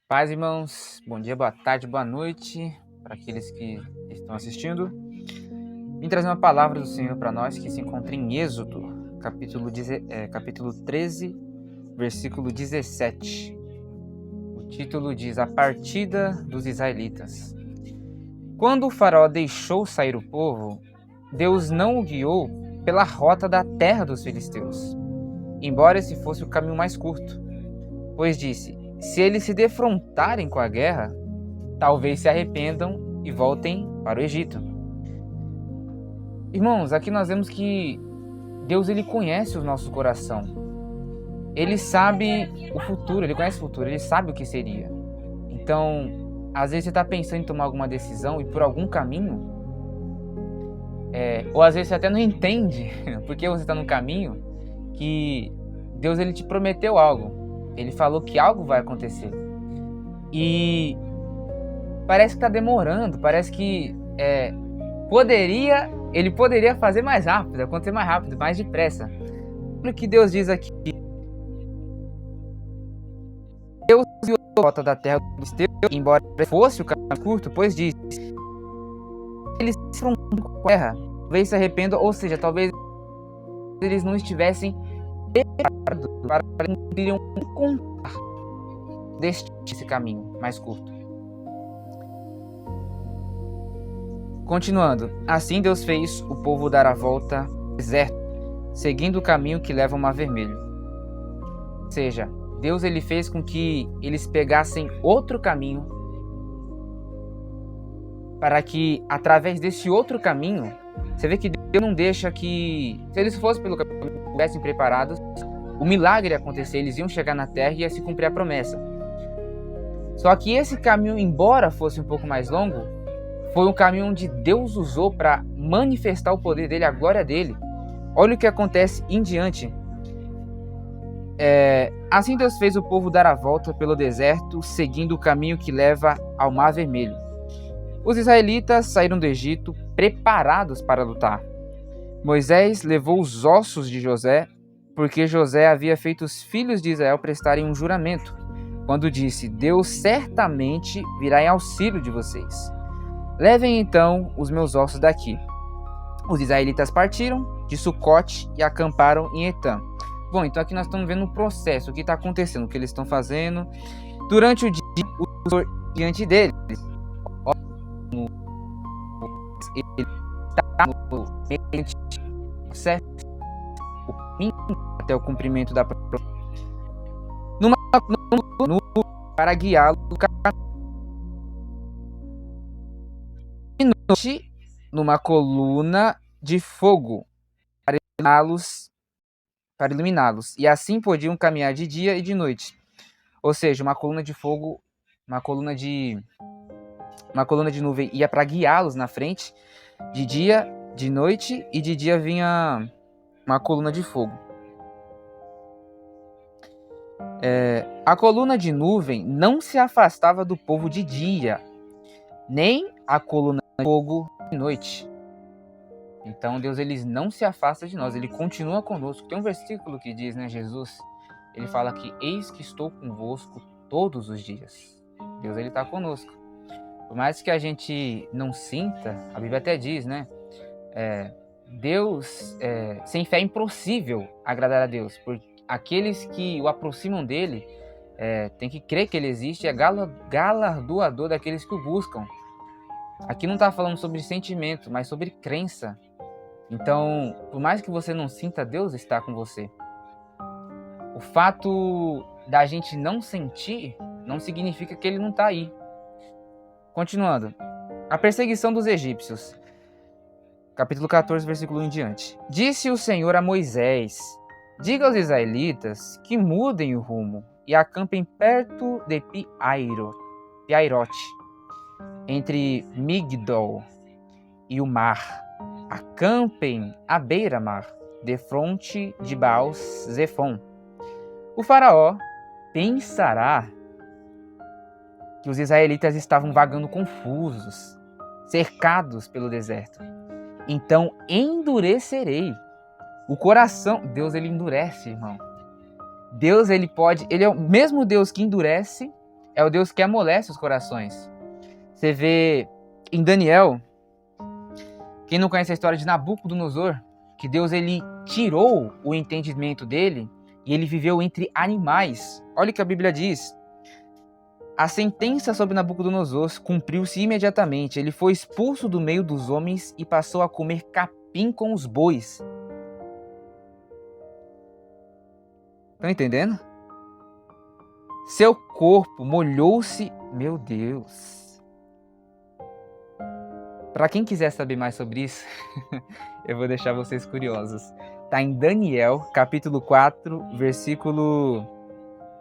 Paz, irmãos, bom dia, boa tarde, boa noite para aqueles que estão assistindo. Vim trazer uma palavra do Senhor para nós que se encontra em Êxodo, capítulo 13, versículo 17. O título diz: A partida dos israelitas. Quando o faraó deixou sair o povo, Deus não o guiou pela rota da terra dos filisteus, embora esse fosse o caminho mais curto, pois disse: se eles se defrontarem com a guerra, talvez se arrependam e voltem para o Egito. Irmãos, aqui nós vemos que Deus ele conhece o nosso coração. Ele sabe o futuro, ele conhece o futuro, ele sabe o que seria. Então, às vezes você está pensando em tomar alguma decisão e por algum caminho, ou às vezes você até não entende porque você está no caminho, que Deus ele te prometeu algo. Ele falou que algo vai acontecer. E parece que está demorando, parece que ele poderia fazer mais rápido, acontecer mais rápido, mais depressa. Olha o que Deus diz aqui. Deus viu a rota da terra do Filisteu, embora fosse o caminho curto, pois disse: eles se confrontam com a terra, talvez se arrependam, ou seja, talvez eles não estivessem preparados para cumprir encontrar desse caminho mais curto. Continuando, assim Deus fez o povo dar a volta ao deserto, seguindo o caminho que leva ao Mar Vermelho. Ou seja, Deus ele fez com que eles pegassem outro caminho, para que através desse outro caminho, você vê que Deus não deixa que, se eles fossem pelo caminho, estivessem preparados, o milagre ia acontecer, eles iam chegar na terra e ia se cumprir a promessa. Só que esse caminho, embora fosse um pouco mais longo, foi um caminho onde Deus usou para manifestar o poder dele, a glória dele. Olha o que acontece em diante. Assim Deus fez o povo dar a volta pelo deserto, seguindo o caminho que leva ao Mar Vermelho. Os israelitas saíram do Egito preparados para lutar. Moisés levou os ossos de José, porque José havia feito os filhos de Israel prestarem um juramento, quando disse: Deus certamente virá em auxílio de vocês. Levem então os meus ossos daqui. Os israelitas partiram de Sucote e acamparam em Etã. Bom, então aqui nós estamos vendo o processo, o que está acontecendo, o que eles estão fazendo. Durante o dia, o Senhor diante deles. Ele está no processo até o cumprimento da promessa. Para guiá-lo de noite numa coluna de fogo para iluminá-los, e assim podiam caminhar de dia e de noite. Ou seja, uma coluna de fogo, uma coluna de nuvem ia para guiá-los na frente, de dia, de noite, e de dia vinha uma coluna de fogo. A coluna de nuvem não se afastava do povo de dia, nem a coluna de fogo de noite. Então Deus ele não se afasta de nós, ele continua conosco. Tem um versículo que diz, né, Jesus, ele fala que eis que estou convosco todos os dias. Deus ele está conosco. Por mais que a gente não sinta, a Bíblia até diz, né, Deus, sem fé é impossível agradar a Deus, porque aqueles que o aproximam dele tem que crer que ele existe, é galardoador daqueles que o buscam. Aqui não está falando sobre sentimento, mas sobre crença. Então, por mais que você não sinta, Deus está com você. O fato da gente não sentir não significa que ele não está aí. Continuando. A perseguição dos egípcios. Capítulo 14, versículo 1 em diante. Disse o Senhor a Moisés: diga aos israelitas que mudem o rumo e acampem perto de Piairote, entre Migdol e o mar. Acampem à beira-mar, defronte de Baal-Zefon. O faraó pensará que os israelitas estavam vagando confusos, cercados pelo deserto. Então endurecerei o coração. Deus ele endurece, irmão. Deus ele é o mesmo Deus que endurece, é o Deus que amolece os corações. Você vê em Daniel, quem não conhece a história de Nabucodonosor, que Deus ele tirou o entendimento dele e ele viveu entre animais. Olha o que a Bíblia diz. A sentença sobre Nabucodonosor cumpriu-se imediatamente. Ele foi expulso do meio dos homens e passou a comer capim com os bois. Estão entendendo? Seu corpo molhou-se... Meu Deus! Para quem quiser saber mais sobre isso, eu vou deixar vocês curiosos. Está em Daniel, capítulo 4, versículo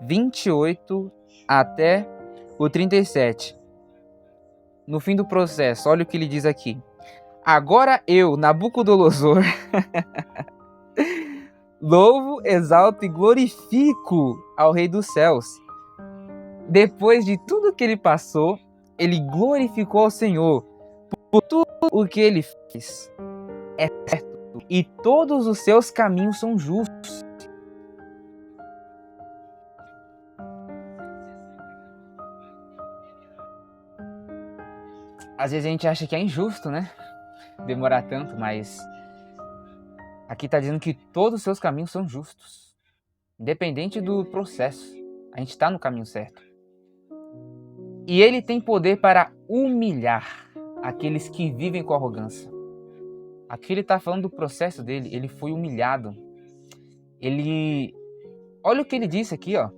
28 até o 37. No fim do processo, olha o que ele diz aqui. Agora eu, Nabucodonosor, louvo, exalto e glorifico ao Rei dos Céus. Depois de tudo que ele passou, ele glorificou ao Senhor por tudo o que ele fez. É certo, e todos os seus caminhos são justos. Às vezes a gente acha que é injusto, né? Demorar tanto, mas aqui está dizendo que todos os seus caminhos são justos. Independente do processo, a gente está no caminho certo. E ele tem poder para humilhar aqueles que vivem com arrogância. Aqui ele está falando do processo dele, ele foi humilhado. Olha o que ele disse aqui, ó.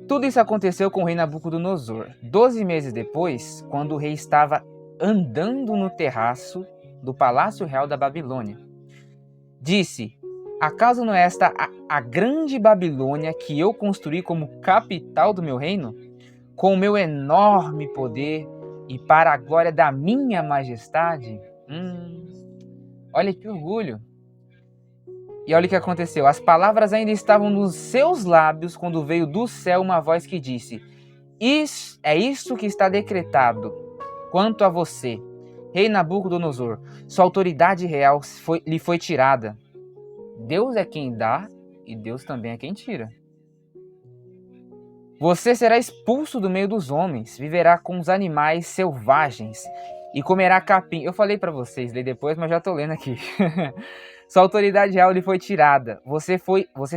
Tudo isso aconteceu com o rei Nabucodonosor. 12 meses depois, quando o rei estava andando no terraço do Palácio Real da Babilônia, disse: acaso não é esta a grande Babilônia que eu construí como capital do meu reino? Com o meu enorme poder e para a glória da minha majestade? Olha que orgulho! E olha o que aconteceu. As palavras ainda estavam nos seus lábios quando veio do céu uma voz que disse: é isso que está decretado quanto a você, rei Nabucodonosor. Sua autoridade real lhe foi tirada. Deus é quem dá e Deus também é quem tira. Você será expulso do meio dos homens, viverá com os animais selvagens e comerá capim. Eu falei para vocês, li depois, mas já estou lendo aqui. Sua autoridade real lhe foi tirada. Você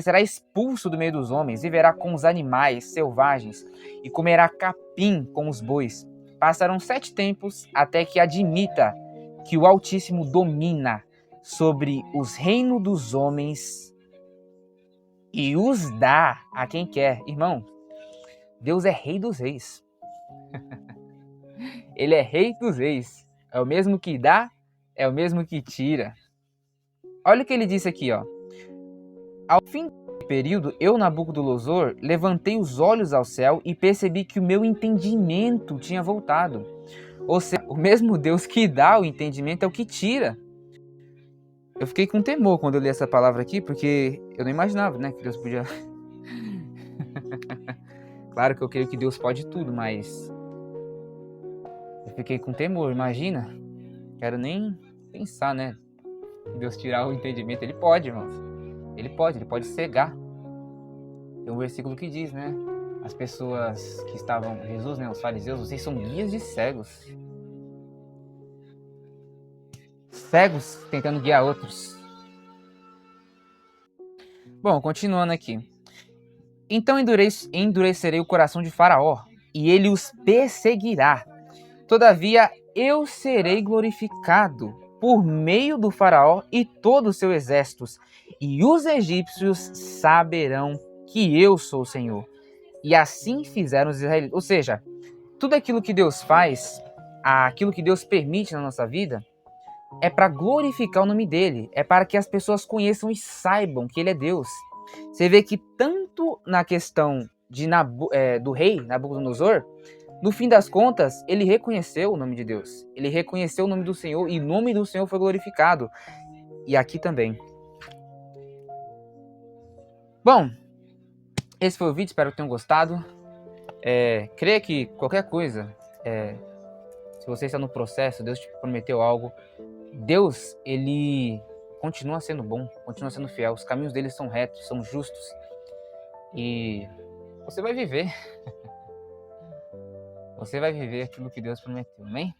será expulso do meio dos homens, viverá com os animais selvagens e comerá capim com os bois. Passarão 7 tempos até que admita que o Altíssimo domina sobre os reinos dos homens e os dá a quem quer. Irmão, Deus é rei dos reis. Ele é rei dos reis. É o mesmo que dá, é o mesmo que tira. Olha o que ele disse aqui, ó. Ao fim do período, eu, Nabucodonosor, levantei os olhos ao céu e percebi que o meu entendimento tinha voltado. Ou seja, o mesmo Deus que dá o entendimento é o que tira. Eu fiquei com temor quando eu li essa palavra aqui, porque eu não imaginava, né, que Deus podia... Claro que eu creio que Deus pode tudo, mas... eu fiquei com temor, imagina. Quero nem pensar, né? Deus tirar o entendimento, ele pode, irmãos. Ele pode cegar. Tem um versículo que diz, né? As pessoas que estavam, Jesus, né? Os fariseus, vocês são guias de cegos. Cegos tentando guiar outros. Bom, continuando aqui. Então endurecerei o coração de Faraó, e ele os perseguirá. Todavia, eu serei glorificado por meio do Faraó e todo o seu exército, e os egípcios saberão que eu sou o Senhor. E assim fizeram os israelitas. Ou seja, tudo aquilo que Deus faz, aquilo que Deus permite na nossa vida, é para glorificar o nome dele, é para que as pessoas conheçam e saibam que ele é Deus. Você vê que tanto na questão do rei Nabucodonosor, no fim das contas, ele reconheceu o nome de Deus. Ele reconheceu o nome do Senhor e o nome do Senhor foi glorificado. E aqui também. Bom, esse foi o vídeo, espero que tenham gostado. Creia que qualquer coisa, se você está no processo, Deus te prometeu algo, Deus, ele continua sendo bom, continua sendo fiel. Os caminhos dele são retos, são justos. E você vai viver. Você vai viver aquilo que Deus prometeu, amém?